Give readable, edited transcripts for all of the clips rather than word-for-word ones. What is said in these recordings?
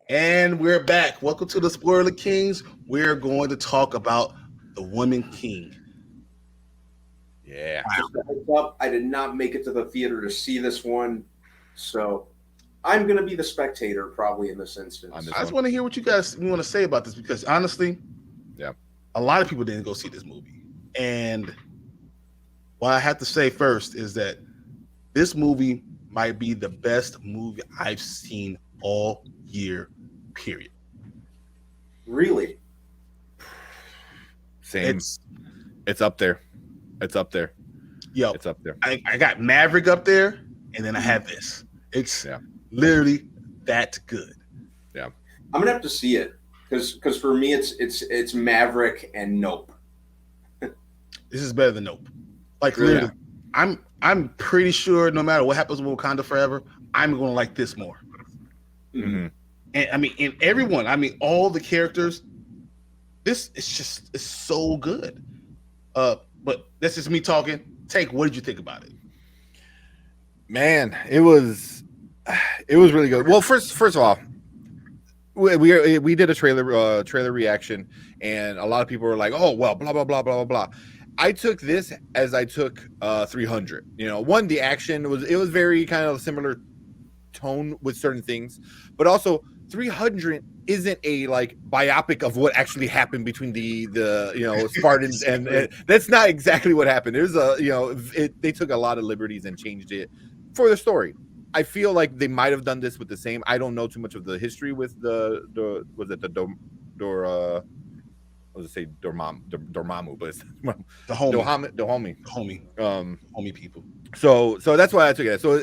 And we're back. Welcome to the Spoiler Kings. We're going to talk about the Woman King. Yeah. Wow. Just a heads up, I did not make it to the theater to see this one, so I'm gonna be the spectator probably in this On instance. this I just one. want to hear what you guys want to say about this because honestly, Yeah. a lot of people didn't go see this movie. And what I have to say first is that this movie might be the best movie I've seen all year, period. Really? Same. It's, It's up there. It's up there. yo, It's up there. I got Maverick up there, and then I have this. It's Yeah. literally that good. Yeah. I'm gonna have to see it because for me it's Maverick and Nope. This is better than Nope. Like Really? literally, I'm pretty sure no matter what happens with Wakanda Forever, I'm gonna like this more. Mm-hmm. And I mean, in everyone, I mean, all the characters. This is just it's so good. But that's just me talking. Take, what did you think about it? Man, it was really good. Well, first of all, we did a trailer reaction, and a lot of people were like, "Oh, well, blah blah blah blah blah blah." I took this as I took 300. One, the action was very kind of similar tone with certain things, but also 300 isn't a like biopic of what actually happened between the Spartans and that's not exactly what happened. There's they took a lot of liberties and changed it for the story. I feel like they might have done this with the same. I don't know too much of the history with the was it the Dor I was gonna say Dormammu, but it's The homie, Dohomie. homie people. So that's why I took it. So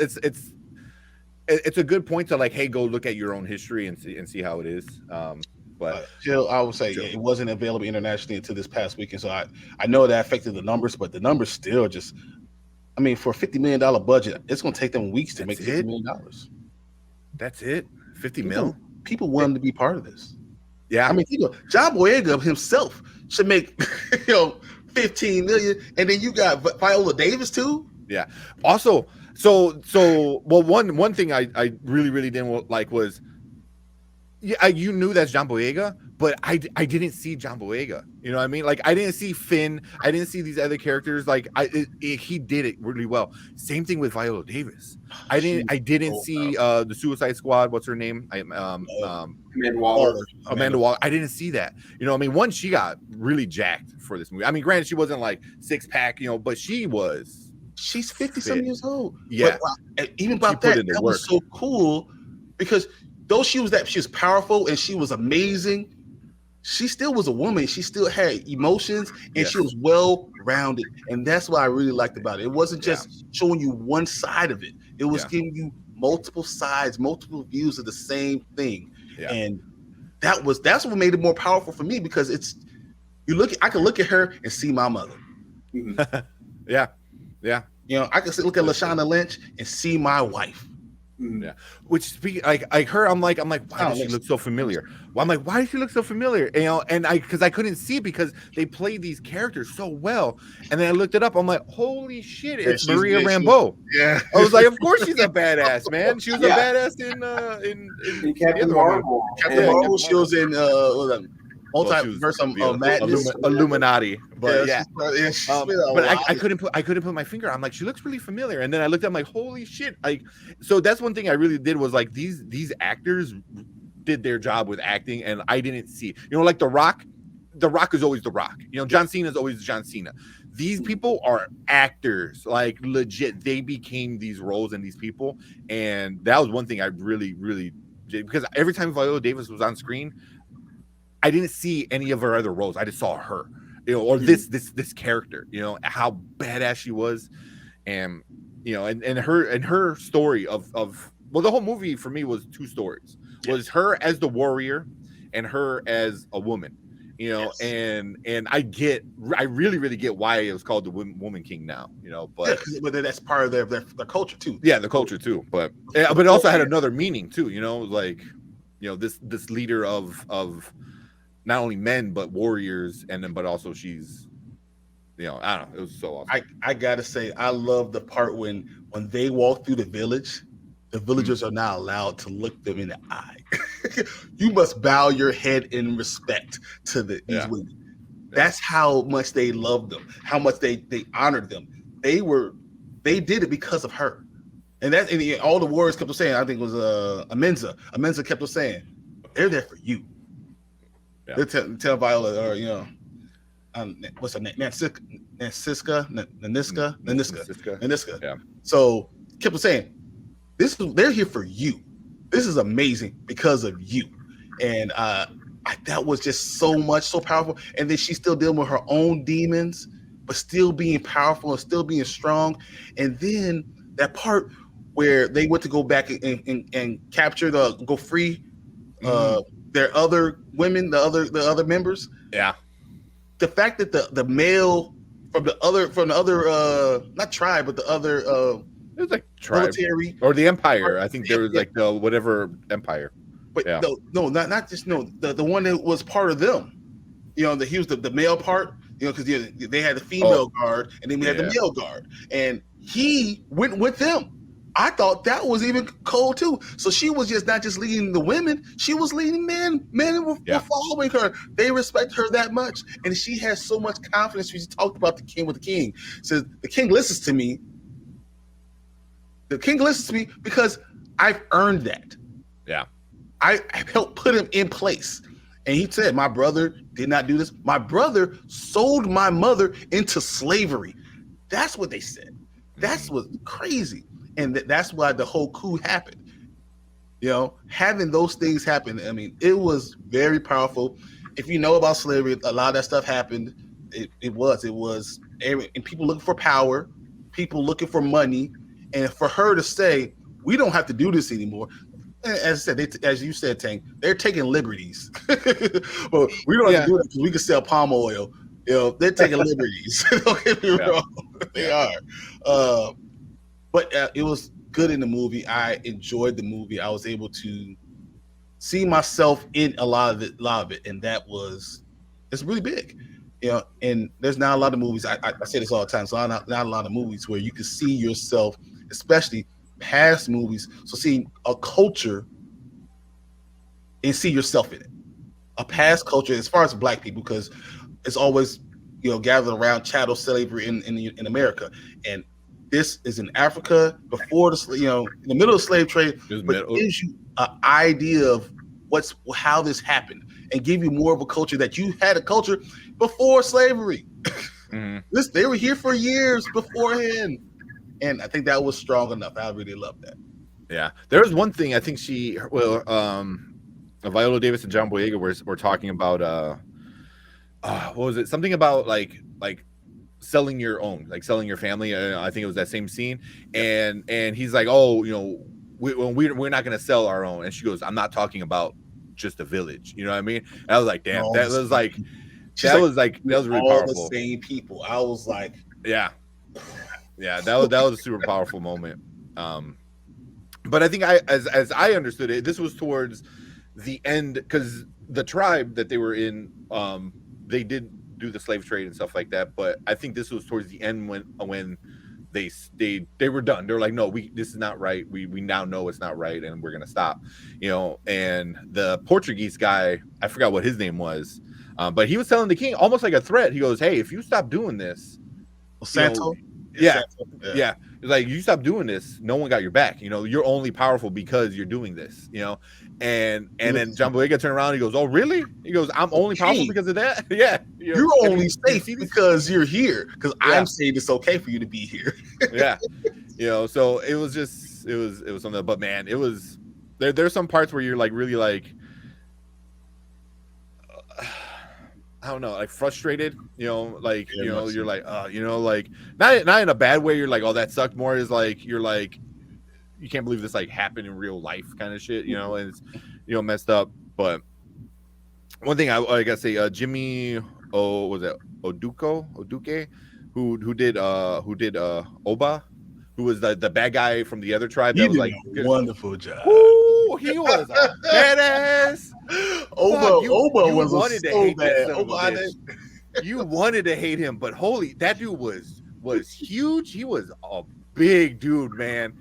it's a good point to like, hey, go look at your own history and see how it is. But Still, I would say it wasn't available internationally until this past weekend. So I know that affected the numbers, but the numbers still just. I mean, for a $50 million budget, it's going to take them weeks to make $50 million. That's it. 50 mil. People want him to be part of this. Yeah. I mean, John Boyega himself should make 15 million, and then you got Viola Davis too. Yeah. Also, well, one thing I really didn't like was, yeah, you knew that's John Boyega, but I didn't see John Boyega. You know what I mean? Like, I didn't see Finn. I didn't see these other characters. Like, he did it really well. Same thing with Viola Davis. I didn't see the Suicide Squad. What's her name? Amanda Waller. Amanda Waller. I didn't see that. You know what I mean? One, she got really jacked for this movie. I mean, granted, she wasn't like six pack, but she was. She's 50-some years old. Yeah. But, even about that was so cool because though she was powerful and she was amazing, she still was a woman. She still had emotions and she was well-rounded. And that's what I really liked about it. It wasn't just showing you one side of it. It was giving you multiple sides, multiple views of the same thing. Yeah. And that's what made it more powerful for me because I can look at her and see my mother. Yeah. I can look at Lashana Lynch and see my wife. Yeah. Which like her, I'm like, why does she look so familiar? Well, I'm like, why does she look so familiar? And because I couldn't see because they played these characters so well. And then I looked it up. I'm like, holy shit, it's Maria Rambeau. Yeah. I was like, of course she's a badass, man. She was a badass in Captain Marvel. Captain Marvel. She was in Multiverse of Madness, Illuminati. But but I couldn't put my finger. I'm like, she looks really familiar. And then I looked at, I'm like, holy shit! So that's one thing I really did was like these actors did their job with acting, and I didn't see. Like The Rock. The Rock is always The Rock. John Cena is always John Cena. These people are actors, like legit. They became these roles and these people, and that was one thing I really did because every time Viola Davis was on screen, I didn't see any of her other roles. I just saw her, or this character, how badass she was, and and her story of well, the whole movie for me was two stories. Was her as the warrior, and her as a woman, and I really get why it was called the Woman King now, but that's part of their culture too. Yeah, the culture too, but it also had another meaning too, like this leader of not only men but warriors, and then but also she's I don't know, it was so awesome. I gotta say I love the part when they walk through the village, the villagers are not allowed to look them in the eye. You must bow your head in respect to these women. That's how much they loved them, how much they honored them. They did it because of her. And all the warriors kept on saying, I think it was Amenza. Amenza kept on saying, they're there for you. Yeah. They tell Viola, or what's her name? Naniska. Yeah. So kept on saying, they're here for you. This is amazing because of you. And that was just so powerful. And then she's still dealing with her own demons, but still being powerful and still being strong. And then that part where they went to go back and capture go free their other women, the other members. Yeah. The fact that the male from the other not tribe, but the other it was like tribe military or the empire. I think there was like the whatever empire. But no, not just the one that was part of them. He was the male part. Because they had the female guard and then we had the male guard, and he went with them. I thought that was even cold too. So she was not just leading the women; she was leading men. Men were following her. They respect her that much, and she has so much confidence. She talked about the king with the king. Says the king listens to me. The king listens to me because I've earned that. Yeah. I helped put him in place. And he said, my brother did not do this. My brother sold my mother into slavery. That's what they said. That's what's crazy. And that's why the whole coup happened. Having those things happen, I mean, it was very powerful. If you know about slavery, a lot of that stuff happened. It was and people looking for power, people looking for money. And for her to say, we don't have to do this anymore. As I said, as you said, Tank, they're taking liberties. Well, we don't have to do it because we can sell palm oil. They're taking liberties. Don't get me wrong. They are. But it was good in the movie. I enjoyed the movie. I was able to see myself in a lot of it, and it's really big. And there's not a lot of movies. I say this all the time. So not a lot of movies where you can see yourself, especially past movies. So seeing a culture and see yourself in it, a past culture as far as Black people, because it's always gathered around chattel slavery in America, and this is in Africa before in the middle of the slave trade, but it gives you an idea of how this happened and give you more of a culture that you had a culture before slavery. Mm-hmm. They were here for years beforehand. And I think that was strong enough. I really love that. Yeah. There was one thing I think Viola Davis and John Boyega were talking about, what was it? Something about like selling your own, like selling your family. I think it was that same scene. And he's like, oh, we're not going to sell our own. And she goes, I'm not talking about just a village. You know what I mean? And I was like, damn, that was really powerful. The same people. I was like, yeah, that was a super powerful moment. But I think as I understood it, this was towards the end, because the tribe that they were in, they did do the slave trade and stuff like that. But I think this was towards the end when they were done. They were like, no, this is not right. We now know it's not right, and we're gonna stop. And the Portuguese guy, I forgot what his name was, but he was telling the king almost like a threat. He goes, hey, if you stop doing this, Santo. Yeah. It's like, you stop doing this, no one got your back. You're only powerful because you're doing this. And then John Boyega turned around. He goes, "Oh, really?" He goes, "I'm only powerful because of that." Yeah, you're only safe because you're here. Because I'm saying it's okay for you to be here. Yeah, So it was just it was something. But man, it was there's some parts where you're like really like. I don't know, like frustrated, you're like, you're like, like not in a bad way. You're like, oh, that sucked. More is like, you're like, you can't believe this like happened in real life kind of shit, and it's, messed up. But one thing I gotta say, Jimmy, Oduke, who did Oba, who was the bad guy from the other tribe. That was like a wonderful job. Ooh, he was a badass. Oba was so bad. You wanted to hate him, but holy, that dude was huge. He was a big dude, man.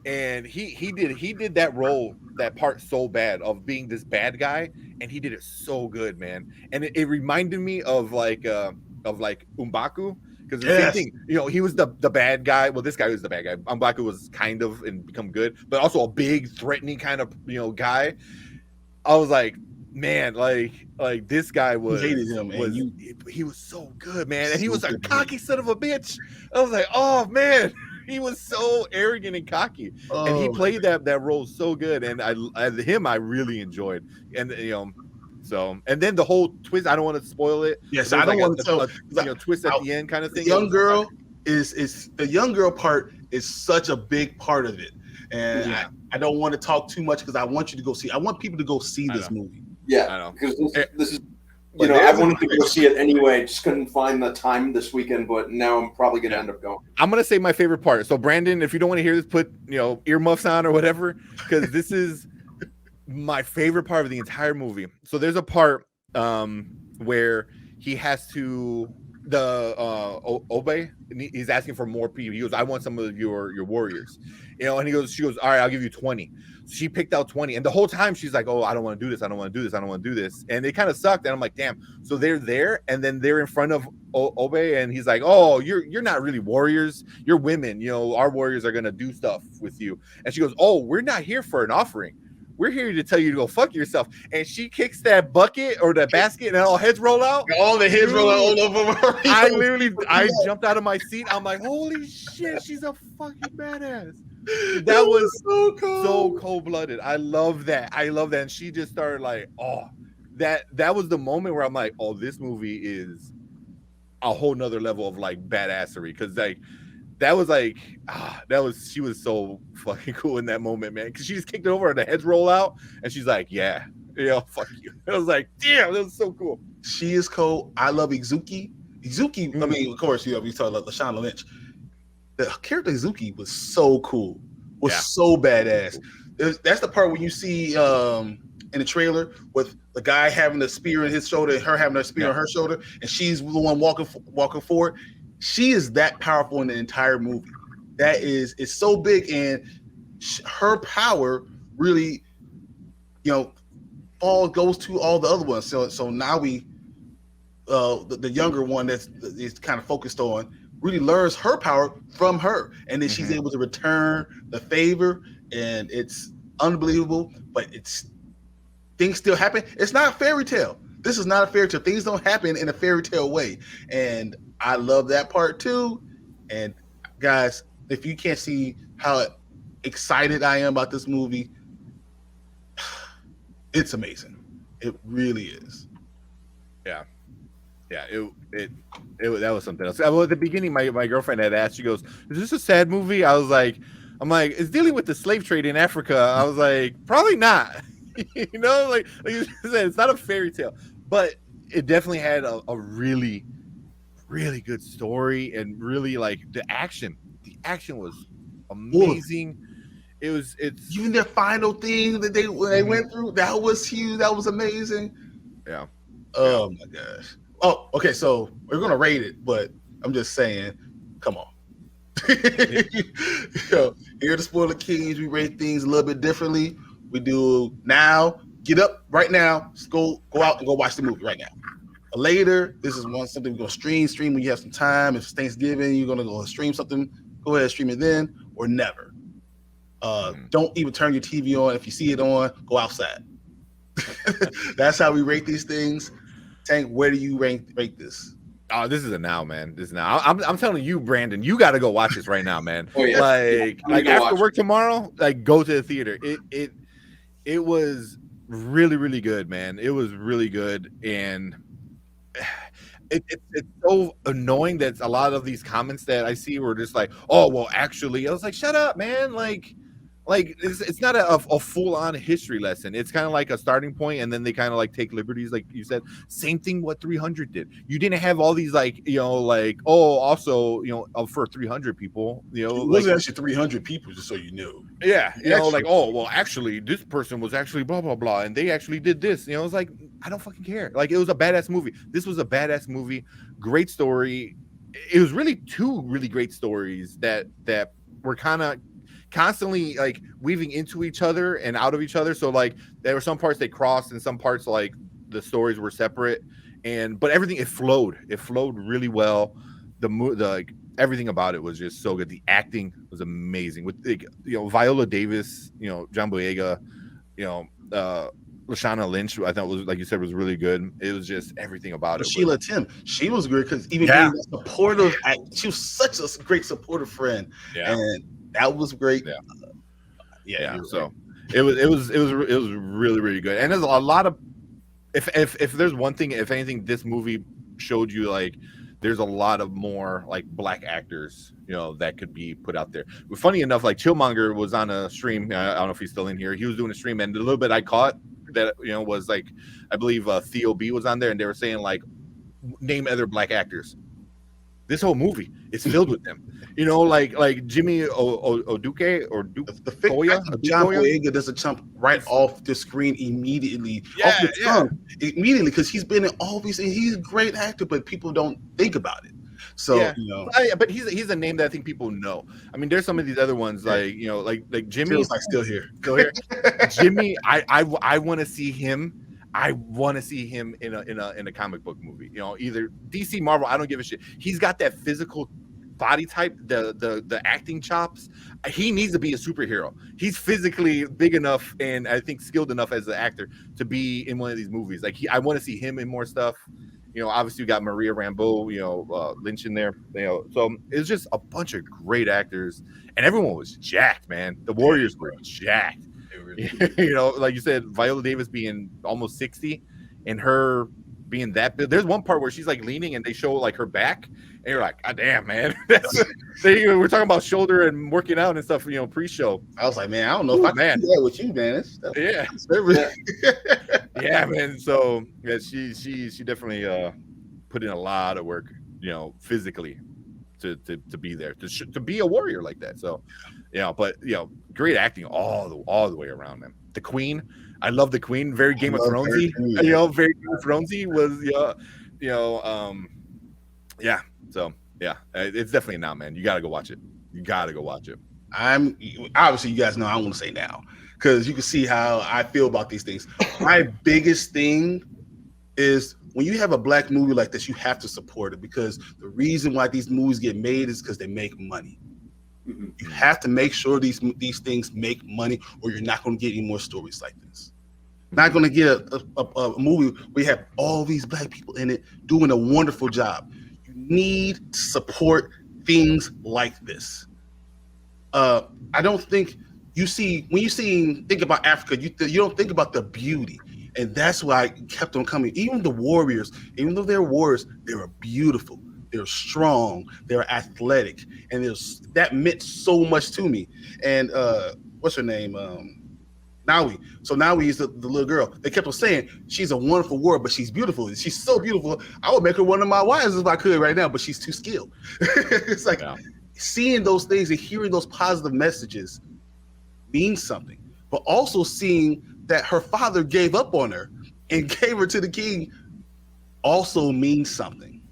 and he did that role, that part so bad of being this bad guy, and he did it so good, man. And it reminded me of like Umbaku, because the same Yes. thing, you know, he was the bad guy. Well, this guy was the bad guy. Umbaku was kind of and become good, but also a big threatening kind of, you know, guy. I was like, man, like this guy was, you hated him, and he was so good, man, and he was a cocky son of a bitch. I was like, oh man, he was so arrogant and cocky, and he played that role so good, and I really enjoyed, and you know. So, and then the whole twist, I don't want to spoil it. Yes, I don't want to tell. You know, twist at the end kind of thing. The young girl is the young girl part is such a big part of it, and Yeah. I don't want to talk too much because I want you to go see. I want people to go see this movie. Yeah, I know. because this is, you know, I wanted to go see it anyway. Just couldn't find the time this weekend, but now I'm probably going to end up going. I'm going to say my favorite part. So, Brandon, if you don't want to hear this, put, you know, earmuffs on or whatever, because this is my favorite part of the entire movie. So there's a part where he has to, Obe, he's asking for more people. He goes, I want some of your warriors, you know, and she goes, all right, I'll give you 20. So she picked out 20, and the whole time she's like, oh, I don't want to do this, I don't want to do this, I don't want to do this, and it kind of sucked. And I'm like, damn. So they're there, and then they're in front of Obe, and he's like, oh, you're not really warriors, you're women, you know, our warriors are gonna do stuff with you. And she goes, oh, we're not here for an offering, we're here to tell you to go fuck yourself. And she kicks that bucket or that basket, and all heads roll out. All the heads roll out all over her. I jumped out of my seat. I'm like, holy shit, she's a fucking badass. That was so cold-blooded. I love that. And she just started like, oh, that was the moment where I'm like, oh, this movie is a whole nother level of like badassery. Because like, she was so fucking cool in that moment, man. Because she just kicked it over and the heads roll out, and she's like, yeah, fuck you. I was like, damn, that was so cool. She is cool. I love Izuki. I mean, of course, you know, we talk about Lashana Lynch. The character Izuki was so cool. So badass. That's the part where you see in the trailer with the guy having the spear in his shoulder and her having a spear on her shoulder, and she's the one walking forward. She is that powerful in the entire movie. It's so big, and her power really, you know, goes to all the other ones. So now we, the younger one that's kind of focused on, really learns her power from her, and then she's able to return the favor, and it's unbelievable. But things still happen. It's not a fairy tale. This is not a fairy tale. Things don't happen in a fairy tale way, and I love that part too. And guys, if you can't see how excited I am about this movie, it's amazing. It really is. Yeah. That was something else. Well, at the beginning, my girlfriend had asked. She goes, "Is this a sad movie?" I'm like, it's dealing with the slave trade in Africa. I was like, probably not. You know, like you said, it's not a fairy tale, but it definitely had a really, really good story, and really like the action. The action was amazing. It's even their final thing that they went through. That was huge. That was amazing. Yeah. Oh my gosh. Oh, okay. So we're gonna rate it, but I'm just saying, come on. Here to Spoiler Kings, we rate things a little bit differently. We do now. Get up right now. Go out and go watch the movie right now. Later, this is something we're gonna stream when you have some time. If it's Thanksgiving, you're gonna go stream something. Go ahead, stream it then or never. Don't even turn your TV on. If you see it on, go outside. That's how we rate these things. Tank, where do you rate this? Oh, this is a now, man. This is now. I'm telling you, Brandon, you got to go watch this right now, man. Oh, yeah. Like after work tomorrow, like go to the theater. It was really, really good, man. It was really good, and it's so annoying that a lot of these comments that I see were just like, oh, well, actually, I was like, shut up, man. Like it's not a full-on history lesson. It's kind of like a starting point, and then they kind of like take liberties, like you said. Same thing what 300 did. You didn't have all these like, you know, like, oh, also, you know, for 300 people, you know, it wasn't actually 300 people, just so you knew. Yeah, you know, like, oh, well, actually, this person was actually blah blah blah, and they actually did this. You know, it's like, I don't fucking care. Like, it was a badass movie. This was a badass movie. Great story. It was really two really great stories that were kind of constantly like weaving into each other and out of each other. So like there were some parts they crossed, and some parts like the stories were separate. But everything it flowed really well. The like everything about it was just so good. The acting was amazing with like, Viola Davis, John Boyega, Lashana Lynch, I thought was, like you said, was really good. It was just everything about it. Sheila Tim, she was great because even being supportive, she was such a great supportive friend, and that was great. So it was really, really good. And there's a lot of if there's one thing, if anything, this movie showed you like there's a lot of more like black actors, that could be put out there. But funny enough, like Chillmonger was on a stream. I don't know if he's still in here. He was doing a stream, and a little bit I caught that was like, I believe Theo B was on there, and they were saying like, name other black actors. This whole movie is filled with them. Like Jimmy Oduke or John Boyega doesn't jump right off the screen immediately, off the tongue immediately, because he's been in all these things. He's a great actor, but people don't think about it. So but he's a name that I think people know. I mean, there's some of these other ones like like Jimmy. Feels like still here. Jimmy, I want to see him. I want to see him in a comic book movie. Either DC, Marvel. I don't give a shit. He's got that physical body type, the acting chops. He needs to be a superhero. He's physically big enough and I think skilled enough as an actor to be in one of these movies. Like I want to see him in more stuff. Obviously we got Maria Rambeau, Lynch in there. So it's just a bunch of great actors, and everyone was jacked, man. The Warriors were jacked. Like you said, Viola Davis being almost 60 and her being that big. There's one part where she's like leaning and they show like her back, and you're like, God damn, man. We're talking about shoulder and working out and stuff, pre-show. I was like, man, I don't know if I can do that with you, man. Yeah, man. So yeah, she definitely put in a lot of work, physically to be there, to be a warrior like that. So but great acting all the way around, man. The Queen, I love the Queen. Very Game of Thronesy. Very Game of Thronesy was So it's definitely now, man. You gotta go watch it. I'm obviously, you guys know I want to say now because you can see how I feel about these things. My biggest thing is when you have a black movie like this, you have to support it, because the reason why these movies get made is because they make money. You have to make sure these things make money, or you're not going to get any more stories like this. Not going to get a movie where you have all these black people in it doing a wonderful job. You need to support things like this. I don't think think about Africa, you don't think about the beauty. And that's why I kept on coming. Even the Warriors, even though they're warriors, they were beautiful. They're strong. They're athletic, and that meant so much to me. And what's her name? Nawi. So Nawi is the little girl. They kept on saying she's a wonderful warrior, but she's beautiful. She's so beautiful. I would make her one of my wives if I could right now, but she's too skilled. It's like seeing those things and hearing those positive messages means something, but also seeing that her father gave up on her and gave her to the king also means something.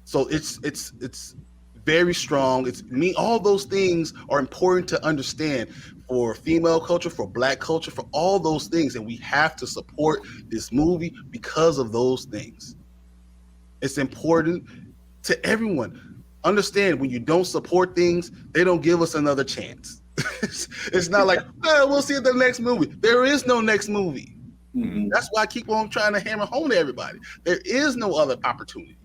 So it's very strong. All those things are important to understand for female culture, for black culture, for all those things. And we have to support this movie because of those things. It's important to everyone. Understand, when you don't support things, they don't give us another chance. It's not like, we'll see the next movie. There is no next movie. Mm-hmm. That's why I keep on trying to hammer home to everybody. There is no other opportunity.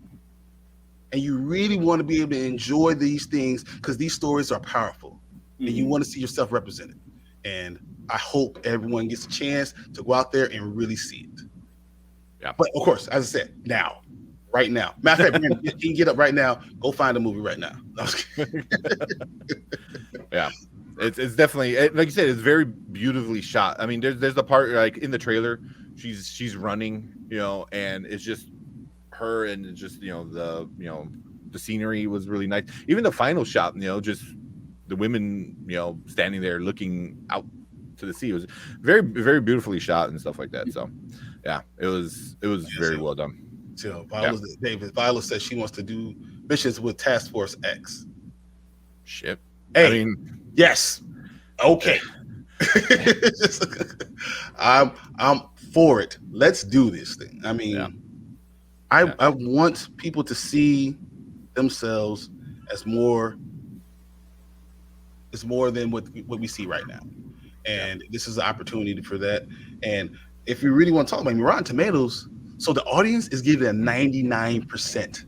And you really want to be able to enjoy these things because these stories are powerful. And you want to see yourself represented. And I hope everyone gets a chance to go out there and really see it. Yeah. But of course, as I said, right now. Matter of fact, you can get up right now, go find a movie right now. Yeah. It's definitely, like you said, it's very beautifully shot. I mean, there's the part like in the trailer, she's running, and it's just her, and it's just the scenery was really nice. Even the final shot, just the women, standing there looking out to the sea, it was very, very beautifully shot and stuff like that. So, yeah, it was very well done. So Viola says she wants to do missions with Task Force X. Shit. Hey, yes. Okay. I'm for it. Let's do this thing. I mean, I want people to see themselves as more. It's more than what we see right now, and this is an opportunity for that. And if you really want to talk about Rotten Tomatoes, so the audience is giving it a 99%.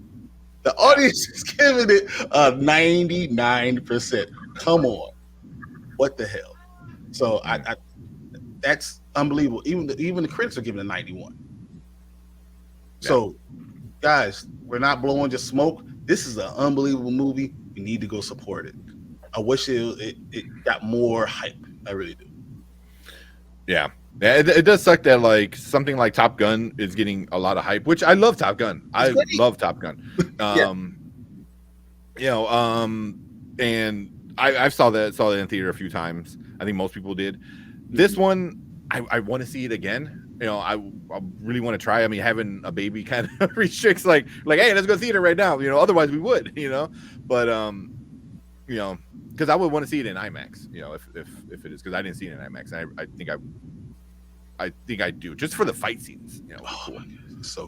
The audience is giving it a 99%. Come on, what the hell? So I that's unbelievable. Even the critics are giving it a 91. So, guys, we're not blowing just smoke. This is an unbelievable movie. We need to go support it. I wish it got more hype. I really do. Yeah. It does suck that like something like Top Gun is getting a lot of hype, which I love Top Gun. I love Top Gun. And I saw that in theater a few times. I think most people did. This one, I want to see it again. I really want to try. I mean, having a baby kind of restricts like, hey, let's go to theater right now. Otherwise we would, but because I would want to see it in IMAX. If it is, because I didn't see it in IMAX. I think I do, just for the fight scenes. Cool. So,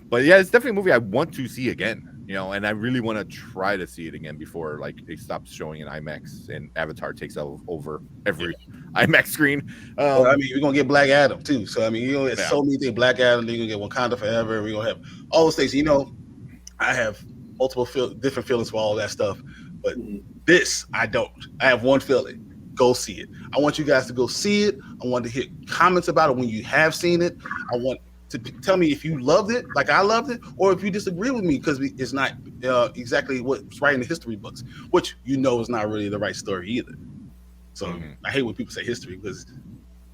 but yeah, it's definitely a movie I want to see again. And I really want to try to see it again before like it stops showing in IMAX and Avatar takes over every IMAX screen. Well, I mean, we're gonna get Black Adam too. So I mean, there's so many things. Black Adam, then you're gonna get Wakanda Forever. We're gonna have all those things. I have multiple different feelings for all that stuff, but this I don't. I have one feeling. Go see it. I want you guys to go see it. I want to hear comments about it when you have seen it. I want to tell me if you loved it like I loved it, or if you disagree with me because it's not exactly what's right in the history books, which is not really the right story either. So I hate when people say history because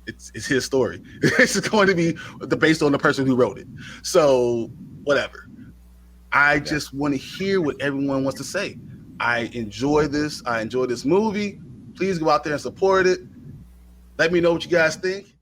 it's his story. It's going to be based on the person who wrote it. So whatever. I just want to hear what everyone wants to say. I enjoy this. I enjoy this movie. Please go out there and support it. Let me know what you guys think.